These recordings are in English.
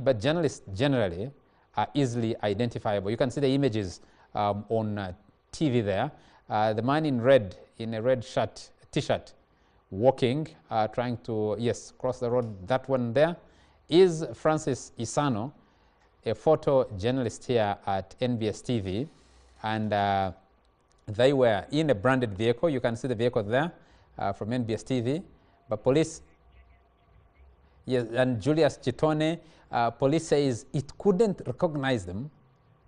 but journalists generally are easily identifiable. You can see the images on TV there. The man in red, in a red shirt, T-shirt, walking, trying to, yes, cross the road. That one there is Francis Isano, a photojournalist here at NBS TV. And they were in a branded vehicle. You can see the vehicle there from NBS TV. But police, yes, and Julius Chitone, police says it couldn't recognize them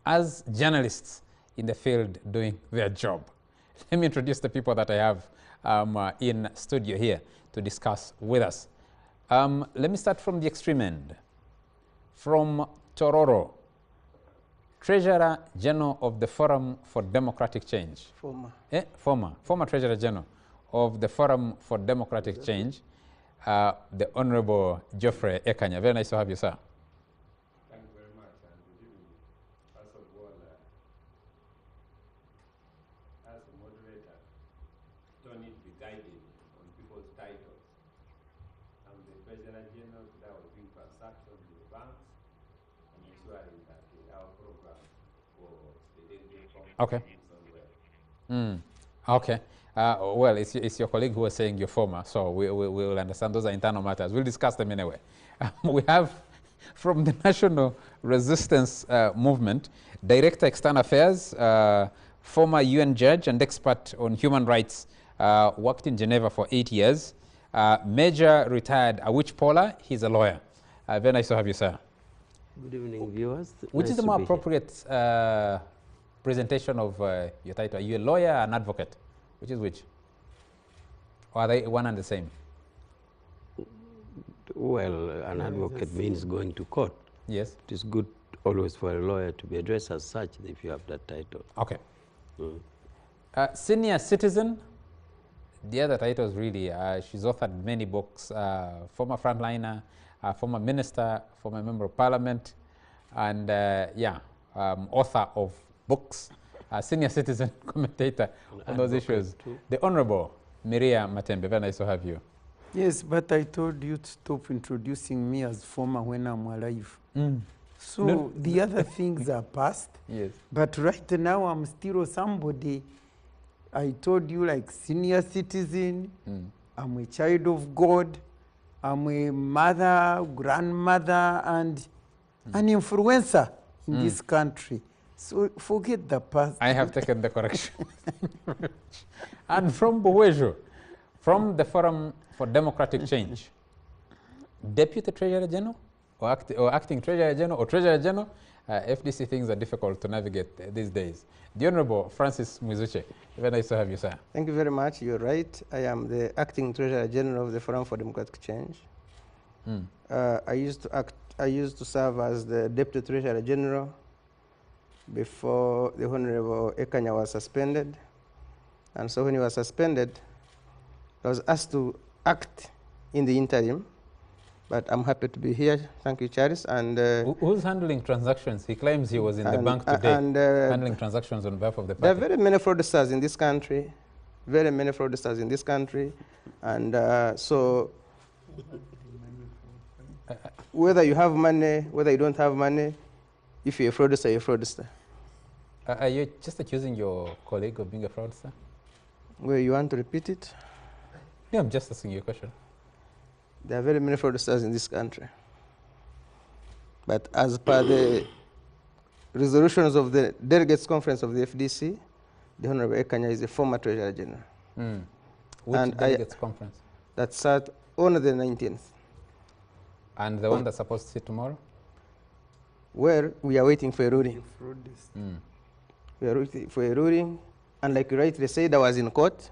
as journalists in the field doing their job. Let me introduce the people that I have in studio here to discuss with us. Let me start from the extreme end. From Tororo, Treasurer General of the Forum for Democratic Change. Former Treasurer General of the Forum for Democratic Change, the Honorable Geoffrey Ekanya. Very nice to have you, sir. Thank you very much. And good evening. First of all, as a moderator, don't need to be guided on people's titles. I'm the Treasurer General that will bring transactions with the banks and ensuring that our program for the day-to-day okay. Okay. Well, it's your colleague who was saying you're former, so we will understand those are internal matters. We'll discuss them anyway. We have from the National Resistance Movement, Director External Affairs, former UN judge and expert on human rights, worked in Geneva for 8 years. Major retired Awich Paula, he's a lawyer. Very nice to have you, sir. Good evening, viewers. Which is the more appropriate presentation of your title? Are you a lawyer or an advocate? Which is which? Or are they one and the same? Well, an advocate means going to court. Yes. It is good always for a lawyer to be addressed as such if you have that title. Okay. Senior citizen, the other titles really, she's authored many books, former frontliner, former minister, former member of parliament, and yeah, author of books, senior citizen commentator on those issues. Too. The Honorable Miria Matembe, very nice to have you. Yes, but I told you to stop introducing me as former when I'm alive. So No. the other things are past. Yes. But right now I'm still somebody. I told you, like, senior citizen. I'm a child of God. I'm a mother, grandmother, and an influencer in this country. So forget the past. I have taken the correction. And from Buwejo, from the Forum for Democratic Change, Deputy Treasurer General or Acting Treasurer General or Treasurer General, FDC things are difficult to navigate these days. The Honorable Francis Mwizuche, very nice to have you, sir. Thank you very much. You're right. I am the Acting Treasurer General of the Forum for Democratic Change. I used to serve as the Deputy Treasurer General before the Honorable Ekanya was suspended. And so when he was suspended, I was asked to act in the interim. But I'm happy to be here. Thank you, Charles. And who's handling transactions? He claims he was in the bank today, handling transactions on behalf of the party. There are very many fraudsters in this country, very many fraudsters in this country. And so whether you have money, whether you don't have money, if you're a fraudster, you're a fraudster. Are you just accusing your colleague of being a fraudster? Well, you want to repeat it? Yeah, I'm just asking you a question. There are very many fraudsters in this country. But as per the resolutions of the Delegates Conference of the FDC, the Honorable Ekanya is a former Treasurer General. Which Delegates Conference? That sat on the 19th. And the one that's supposed to sit tomorrow? Where we are waiting for a ruling. We are waiting for a ruling. And like you rightly said, I was in court.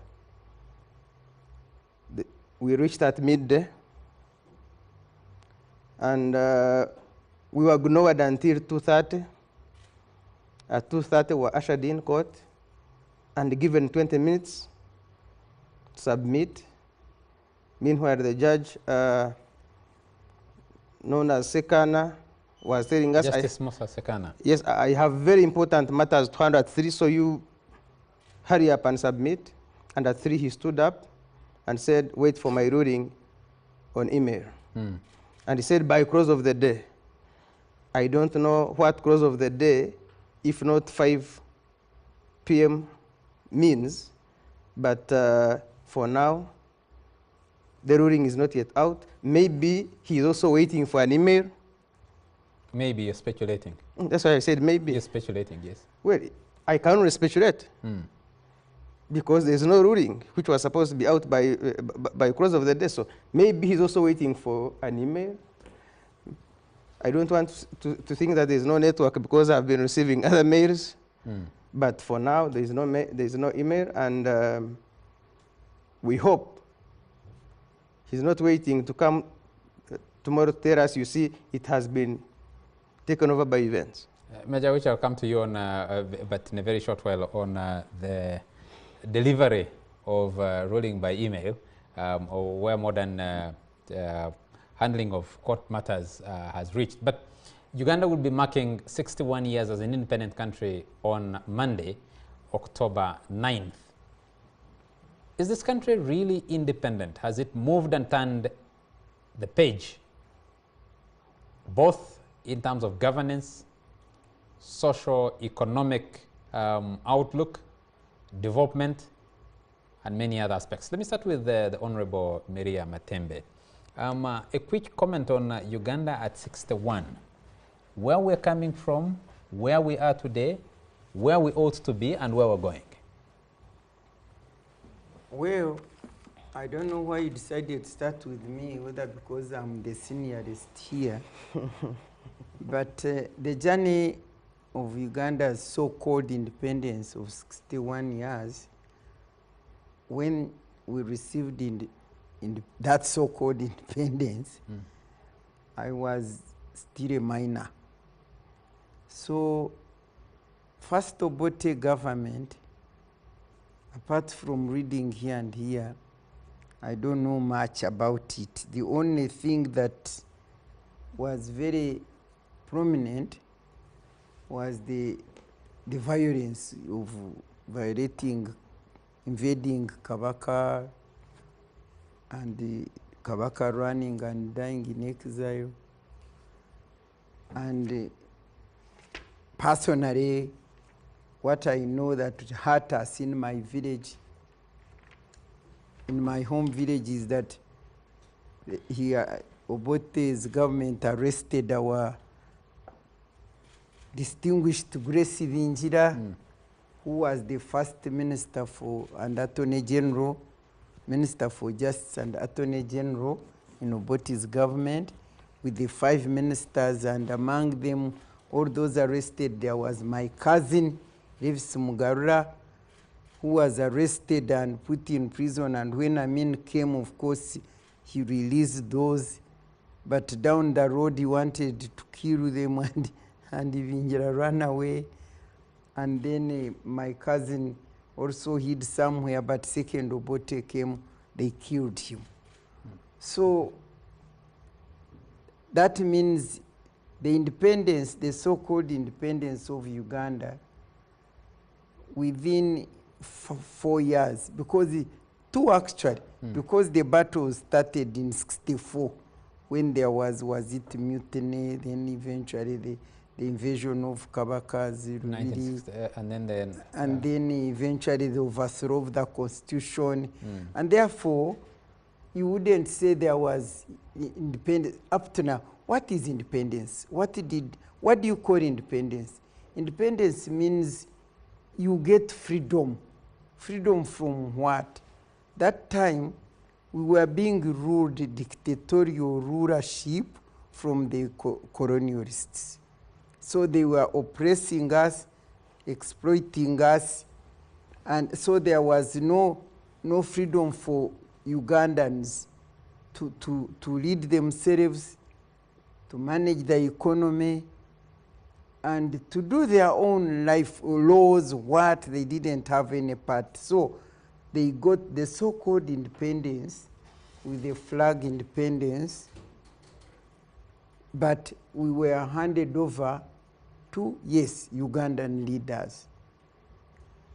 We reached at midday. And we were ignored until 2:30. At 2:30, we were ushered in court and given 20 minutes to submit. Meanwhile, the judge, known as Sekana, was telling us— Justice Musa Sekana. Yes, I have very important matters to handle at 3, so you hurry up and submit. And at 3, he stood up and said, wait for my ruling on email. And he said, by close of the day. I don't know what close of the day, if not 5 p.m. means, but for now, the ruling is not yet out. Maybe he is also waiting for an email. Maybe you're speculating. That's why I said maybe. You're speculating, yes. Well, I can only speculate because there's no ruling, which was supposed to be out by close of the day. So maybe he's also waiting for an email. I don't want to think that there's no network because I've been receiving other mails. But for now, there's no email, and we hope he's not waiting to come tomorrow to tell us, you see, it has been taken over by events. Major, which I'll come to you on, but in a very short while, on the delivery of ruling by email, or where modern handling of court matters has reached. But Uganda will be marking 61 years as an independent country on Monday, October 9th. Is this country really independent? Has it moved and turned the page, both in terms of governance, socio-economic outlook, development, and many other aspects? Let me start with the Honorable Maria Matembe. A quick comment on Uganda at 61. Where we're coming from, where we are today, where we ought to be, and where we're going. Well, I don't know why you decided to start with me, whether because I'm the seniorist here. But the journey of Uganda's so-called independence of 61 years, when we received that so-called independence, I was still a minor. So, first Obote government, apart from reading here and here, I don't know much about it. The only thing that was very prominent was the violence of invading Kabaka, and the Kabaka running and dying in exile. And personally, what I know that hurt us in my village, in my home village, is that Obote's government arrested our distinguished Grace Vinjira, who was the first minister and Attorney General, Minister for Justice and Attorney General in Obote's government, with the 5 ministers, and among them, all those arrested, there was my cousin, Revis Mugarura, who was arrested and put in prison, and when Amin came, of course, he released those, but down the road he wanted to kill them, and Vinjira ran away, and then my cousin also hid somewhere, but second Obote came, they killed him. So that means the independence, the so-called independence of Uganda, within 4 years, because because the battle started in 64, when there was it mutiny, then eventually the invasion of Kabaka's, and then eventually the overthrow of the constitution, and therefore you wouldn't say there was independence up to now. What is independence? What do you call independence? Independence means you get freedom. Freedom from what? That time we were being ruled dictatorial rulership from the colonialists. So they were oppressing us, exploiting us, and so there was no freedom for Ugandans to lead themselves, to manage the economy, and to do their own life laws, what they didn't have any part. So they got the so-called independence with the flag independence, but we were handed over to, yes, Ugandan leaders.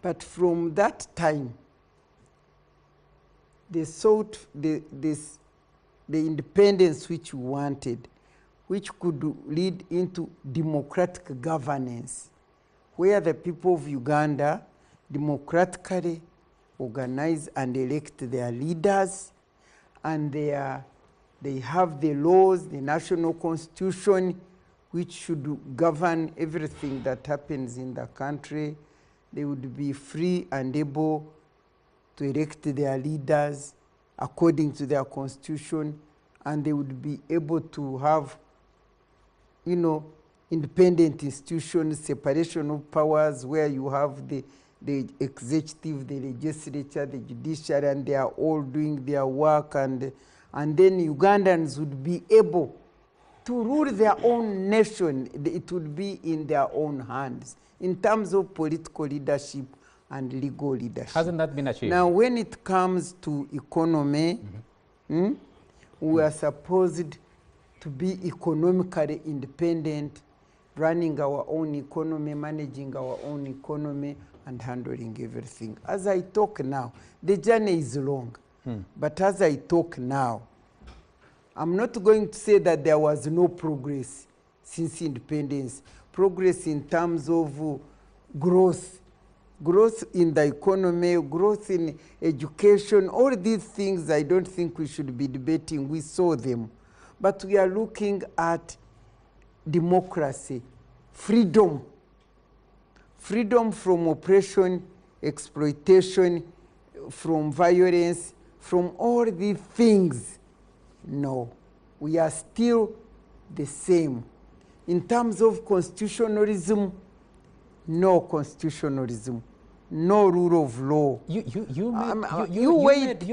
But from that time, they sought the independence which we wanted, which could lead into democratic governance, where the people of Uganda democratically organize and elect their leaders, and they have the laws, the national constitution, which should govern everything that happens in the country. They would be free and able to elect their leaders according to their constitution, and they would be able to have, you know, independent institutions, separation of powers, where you have the executive, the legislature, the judiciary, and they are all doing their work, and then Ugandans would be able to rule their own nation. It would be in their own hands in terms of political leadership and legal leadership. Hasn't that been achieved? Now, when it comes to economy, we are supposed to be economically independent, running our own economy, managing our own economy, and handling everything. As I talk now, the journey is long, but as I talk now, I'm not going to say that there was no progress since independence. Progress in terms of growth in the economy, growth in education, all these things I don't think we should be debating. We saw them. But we are looking at democracy, freedom from oppression, exploitation, from violence, from all these things. No, we are still the same. In terms of constitutionalism, no constitutionalism, no rule of law. You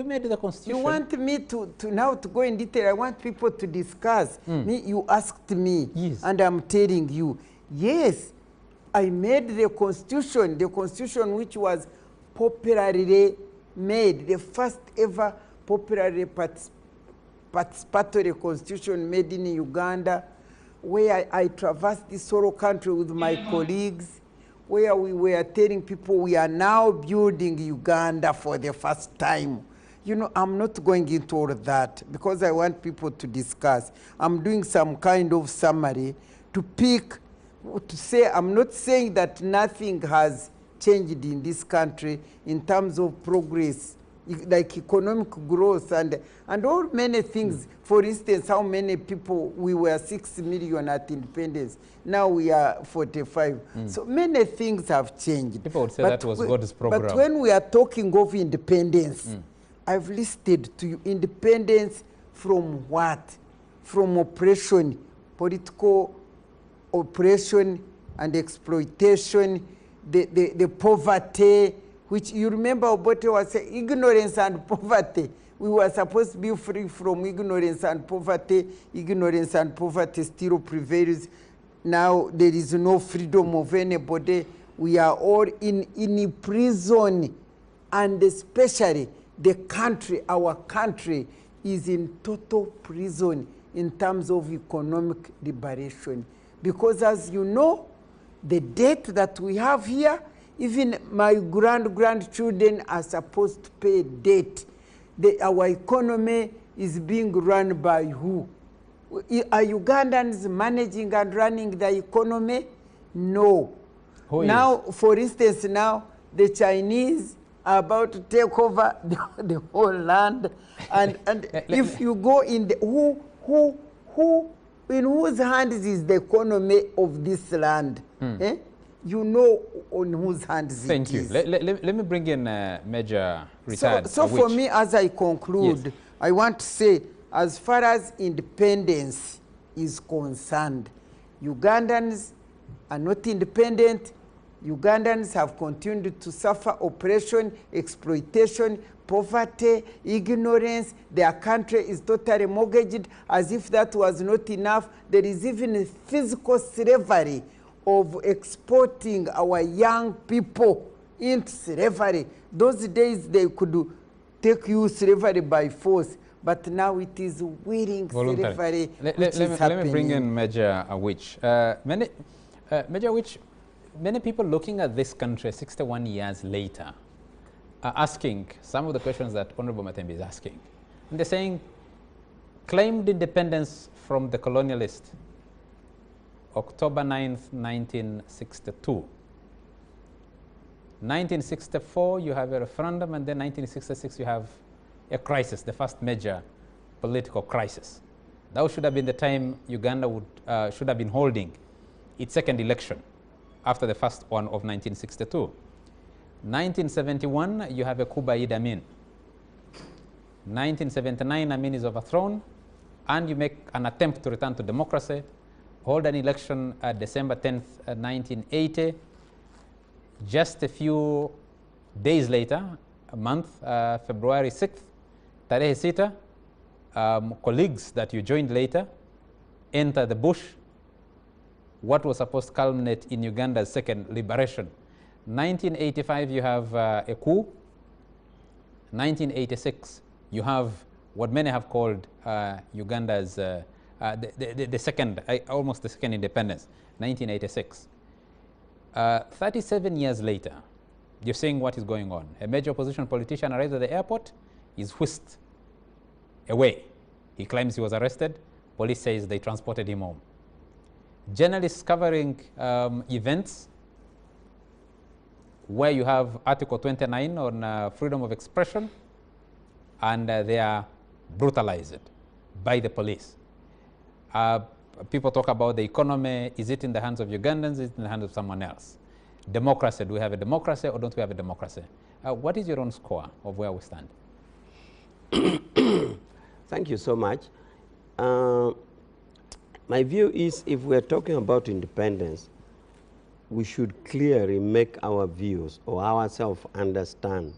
made the constitution. You want me to now to go in detail? I want people to discuss. You asked me, yes, and I'm telling you, yes, I made the constitution which was popularly made, the first ever popularly participatory constitution made in Uganda, where I traversed this whole country with my colleagues, where we were telling people we are now building Uganda for the first time. You know, I'm not going into all of that because I want people to discuss. I'm doing some kind of summary to say, I'm not saying that nothing has changed in this country in terms of progress, like economic growth and all many things. For instance, how many people, we were 6 million at independence. Now we are 45. So many things have changed. People would say that was God's program. But when we are talking of independence, I've listed to you independence from what? From oppression, political oppression and exploitation, the poverty, which you remember Obote was saying, ignorance and poverty. We were supposed to be free from ignorance and poverty. Ignorance and poverty still prevails. Now there is no freedom of anybody. We are all in prison, and especially the country, our country, is in total prison in terms of economic liberation. Because as you know, the debt that we have here, even my grandchildren are supposed to pay debt. Our economy is being run by who? Are Ugandans managing and running the economy? No. Now, for instance, now the Chinese are about to take over the whole land. And if you go in the, in whose hands is the economy of this land? You know on whose hands it is. Thank you. Let me bring in Major Retired. So for me, as I conclude, yes, I want to say, as far as independence is concerned, Ugandans are not independent. Ugandans have continued to suffer oppression, exploitation, poverty, ignorance. Their country is totally mortgaged. As if that was not enough, there is even a physical slavery of exporting our young people into slavery. Those days they could take you slavery by force, but now it is willing slavery. Let me bring in Major Awich. Major Awich, many people looking at this country 61 years later are asking some of the questions that Honorable Matembe is asking. And they're saying, claimed independence from the colonialists October 9th, 1962. 1964, you have a referendum, and then 1966, you have a crisis, the first major political crisis. That should have been the time Uganda should have been holding its second election after the first one of 1962. 1971, you have a coup by Idi Amin. 1979, Amin is overthrown, and you make an attempt to return to democracy, hold an election December 10th, 1980. Just a few days later, a month, February 6th, Tarehe Sita, colleagues that you joined later enter the bush, what was supposed to culminate in Uganda's second liberation. 1985, you have a coup. 1986, you have what many have called Uganda's the second, almost the second independence, 1986. 37 years later, you're seeing what is going on. A major opposition politician arrives at the airport, is whisked away. He claims he was arrested. Police says they transported him home. Journalists covering events where you have Article 29 on freedom of expression, and they are brutalized by the police. People talk about the economy. Is it in the hands of Ugandans? Is it in the hands of someone else? Democracy. Do we have a democracy or don't we have a democracy? What is your own score of where we stand? Thank you so much. My view is if we're talking about independence, we should clearly make our views or ourselves understand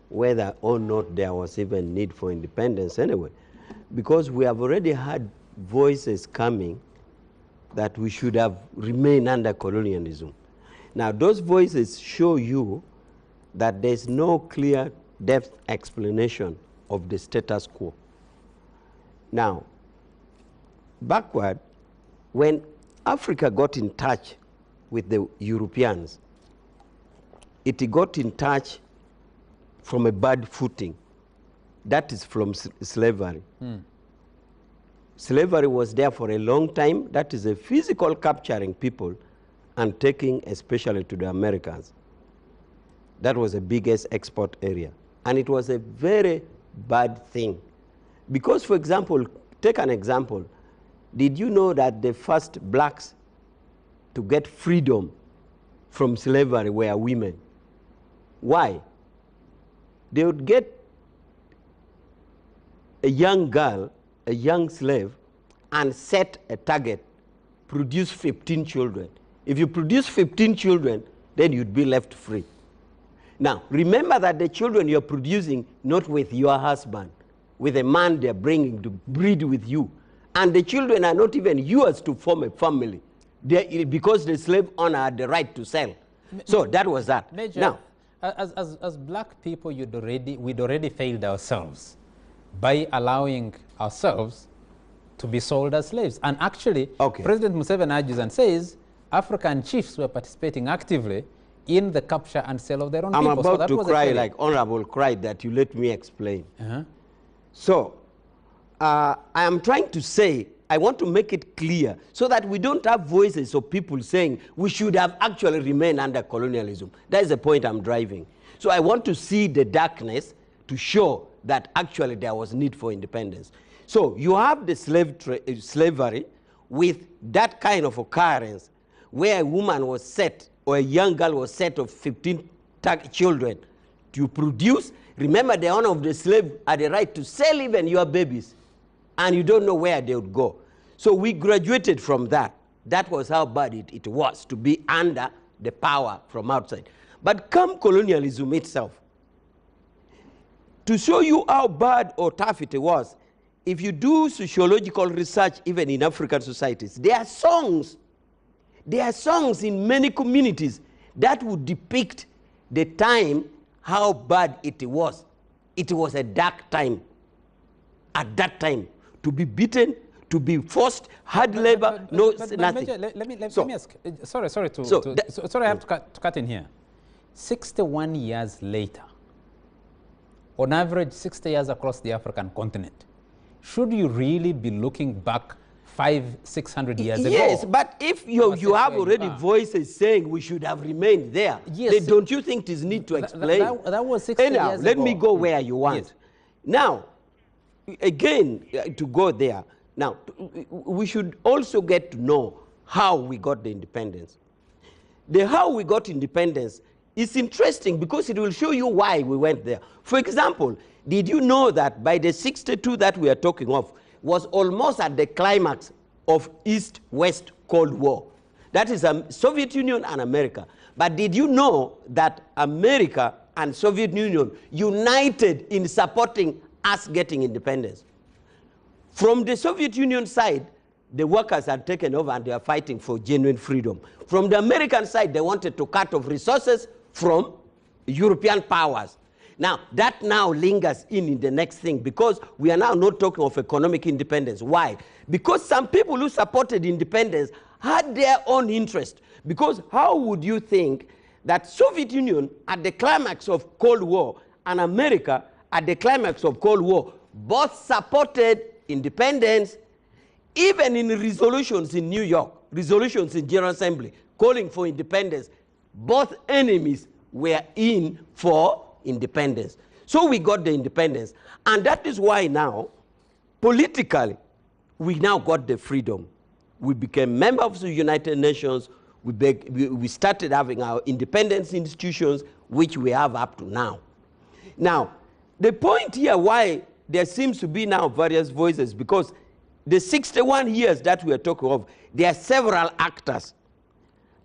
whether or not there was even need for independence anyway. Because we have already had voices coming that we should have remained under colonialism. Now, those voices show you that there's no clear depth explanation of the status quo. Now, backward, when Africa got in touch with the Europeans, it got in touch from a bad footing. That is from slavery. Slavery was there for a long time. That is a physical capturing people and taking especially to the Americans. That was the biggest export area. And it was a very bad thing. Because, for example, take an example. Did you know that the first blacks to get freedom from slavery were women? Why? They would get a young girl, a young slave, and set a target, produce 15 children. If you produce 15 children, then you'd be left free. Now, remember that the children you're producing, not with your husband, with a man they're bringing to breed with you. And the children are not even yours to form a family, because the slave owner had the right to sell. So that was that. Major, now, as black people, we'd already failed ourselves by allowing ourselves to be sold as slaves. And actually, President Museveni argues and says African chiefs were participating actively in the capture and sale of their own people. I'm about to cry like Honorable cried that you let me explain. So, I am trying to say, I want to make it clear so that we don't have voices of people saying we should have actually remained under colonialism. That is the point I'm driving. So I want to see the darkness to show that actually there was need for independence. So you have the slavery with that kind of occurrence where a woman was set or a young girl was set of 15 children to produce. Remember, the owner of the slave had the right to sell even your babies, and you don't know where they would go. So we graduated from that. That was how bad it was to be under the power from outside. But come colonialism itself, to show you how bad or tough it was, if you do sociological research even in African societies, there are songs in many communities that would depict the time, how bad it was. It was a dark time. At that time, to be beaten, to be forced, hard labor, nothing. Major, let me ask. Sorry, I have to cut in here. 61 years later, on average 60 years across the African continent, should you really be looking back 500-600 years ago. Yes, but if you have where you already are. voices saying we should have remained there, Yes. then don't you think it is need to explain? That was 60 Anyhow, years let ago. me go where you want. Yes. Now, again, to go there, now, we should also get to know how we got the independence. The how we got independence is interesting because it will show you why we went there. For example, did you know that by the 62 that we are talking of was almost at the climax of East-West Cold War? That is Soviet Union and America. But did you know that America and Soviet Union united in supporting us getting independence? From the Soviet Union side, the workers had taken over and they are fighting for genuine freedom. From the American side, they wanted to cut off resources from European powers. Now, that now lingers in the next thing because we are now not talking of economic independence. Why? Because some people who supported independence had their own interest. Because how would you think that Soviet Union at the climax of Cold War and America at the climax of Cold War both supported independence, even in resolutions in New York, resolutions in General Assembly calling for independence, both enemies were in for independence. So we got the independence. And that is why now, politically, we now got the freedom. We became members of the United Nations. We started having our independence institutions, which we have up to now. Now, the point here why there seems to be now various voices, because the 61 years that we are talking of, there are several actors.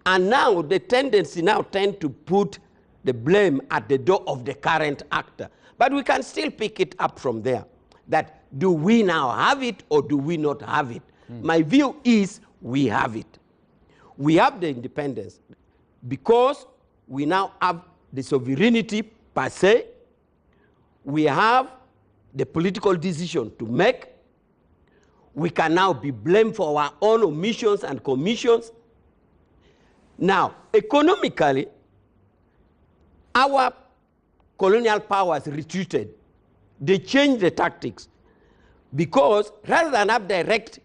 And now the tendency now tend to put the blame at the door of the current actor. But we can still pick it up from there. That do we now have it or do we not have it? My view is we have it. We have the independence because we now have the sovereignty per se. We have the political decision to make. We can now be blamed for our own omissions and commissions. Now, economically, our colonial powers retreated. They changed the tactics because rather than have direct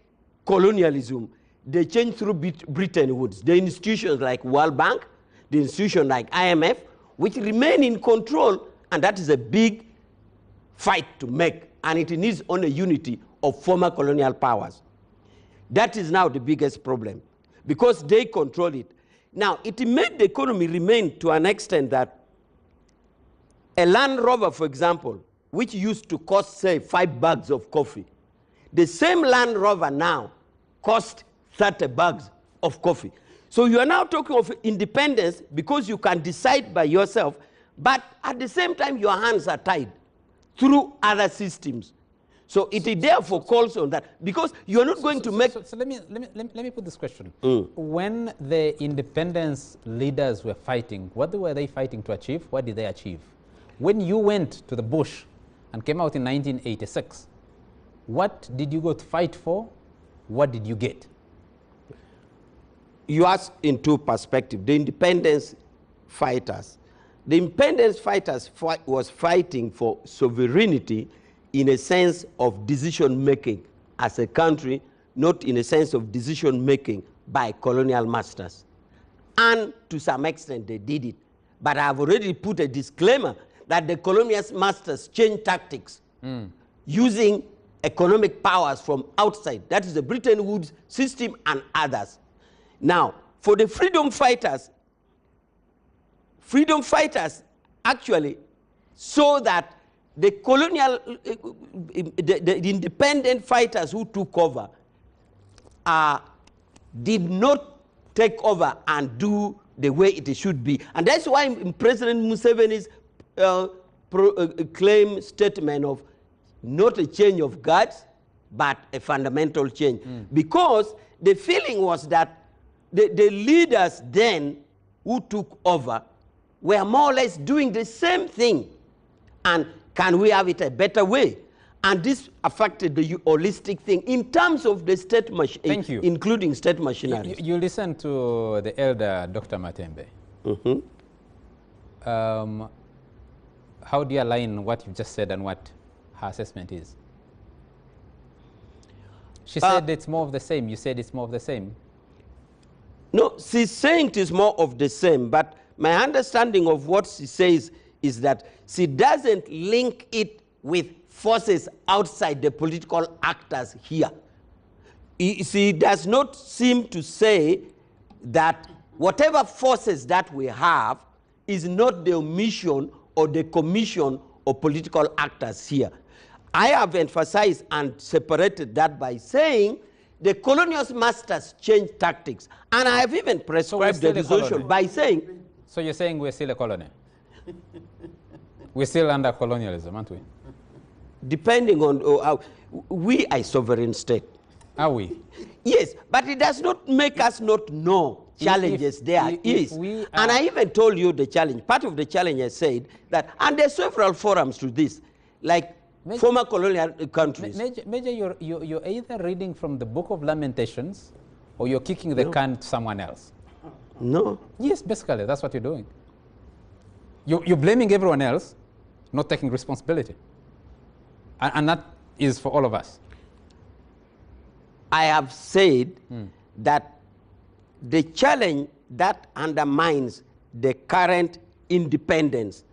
colonialism, they changed through Bretton Woods. The institutions like World Bank, the institution like IMF, which remain in control, and that is a big fight to make, and it needs only unity of former colonial powers. That is now the biggest problem because they control it. Now, it made the economy remain to an extent that a Land Rover, for example, which used to cost, say, 5 bags of coffee, the same Land Rover now costs 30 bags of coffee. So you are now talking of independence because you can decide by yourself, but at the same time your hands are tied through other systems. So it therefore calls on that because you are not going to make. So let me put this question. When the independence leaders were fighting, what were they fighting to achieve? What did they achieve? When you went to the bush and came out in 1986, what did you go to fight for? What did you get? You ask in two perspectives. The independence fighters. The independence fighters was fighting for sovereignty in a sense of decision-making as a country, not in a sense of decision-making by colonial masters. And to some extent, they did it. But I've already put a disclaimer that the colonial masters changed tactics using economic powers from outside. That is the Bretton Woods system and others. Now, for the freedom fighters actually saw that the colonial, the independent fighters who took over did not take over and do the way it should be. And that's why in President Museveni's claim statement of not a change of guards, but a fundamental change. Because the feeling was that the leaders then who took over were more or less doing the same thing. And can we have it a better way? And this affected the holistic thing in terms of the state machinery, including state machinery. You listen to the elder Dr. Matembe. How do you align what you just said and what her assessment is? She said it's more of the same. You said it's more of the same. No, she's saying it is more of the same, but my understanding of what she says is that she doesn't link it with forces outside the political actors here. She does not seem to say that whatever forces that we have is not the omission or the commission of political actors here. I have emphasized and separated that by saying the colonial masters changed tactics. And I have even prescribed the resolution by saying... So you're saying we're still a colony? We're still under colonialism, aren't we? Depending on... we are a sovereign state. Are we? Yes, but it does not make us not know challenges there is. And I even told you the challenge. Part of the challenge I said that, and there are several forums to this, like former colonial countries. Major, you're either reading from the Book of Lamentations or you're kicking the can to someone else. No. Yes, basically, that's what you're doing. You're blaming everyone else, not taking responsibility. And that is for all of us. I have said that the challenge that undermines the current independence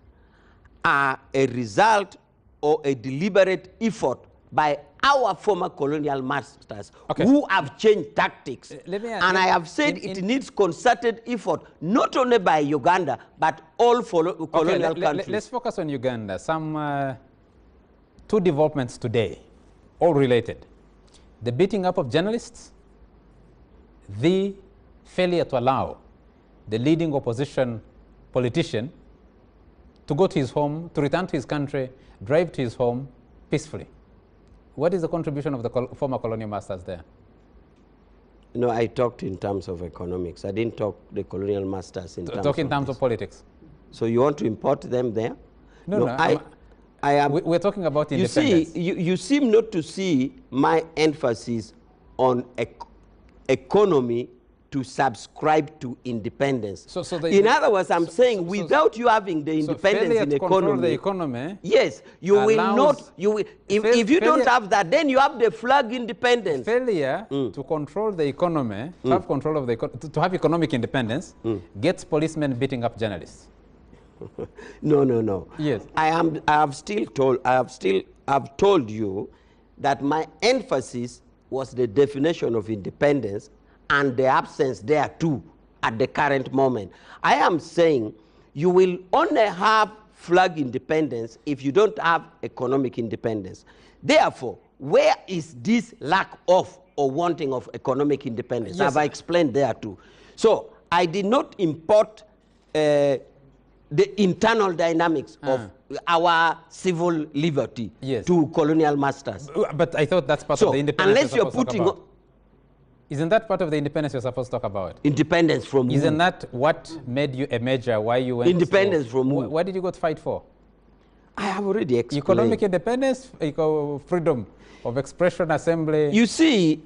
are a result or a deliberate effort by our former colonial masters who have changed tactics. And I have said it needs concerted effort, not only by Uganda, but all colonial countries. Let's focus on Uganda. Some two developments today, all related. The beating up of journalists, the failure to allow the leading opposition politician to go to his home, to return to his country, drive to his home peacefully. What is the contribution of the former colonial masters there? No, I talked in terms of economics. I didn't talk the colonial masters in terms of... Talk in terms of politics. So you want to import them there? No, I am... We're talking about independence. You see, you seem not to see my emphasis on economy to subscribe to independence. In other words, I'm saying without you having the independence in control the economy, yes, you will not. You will, if you don't have that, then you have the flag independence. Failure to control the economy, to have control of the to have economic independence, gets policemen beating up journalists. No. Yes. I have told you that my emphasis was the definition of independence and the absence there too at the current moment. I am saying you will only have flag independence if you don't have economic independence. Therefore, where is this lack of or wanting of economic independence? Yes. Have I explained there too? So I did not import the internal dynamics of our civil liberty to colonial masters. But I thought that's part of the independence. Unless you're putting... Isn't that part of the independence you're supposed to talk about? Independence from Isn't who? that what made you a major? Why you went? Independence from who? What did you go to fight for? I have already explained. Economic independence, freedom of expression, assembly. You see,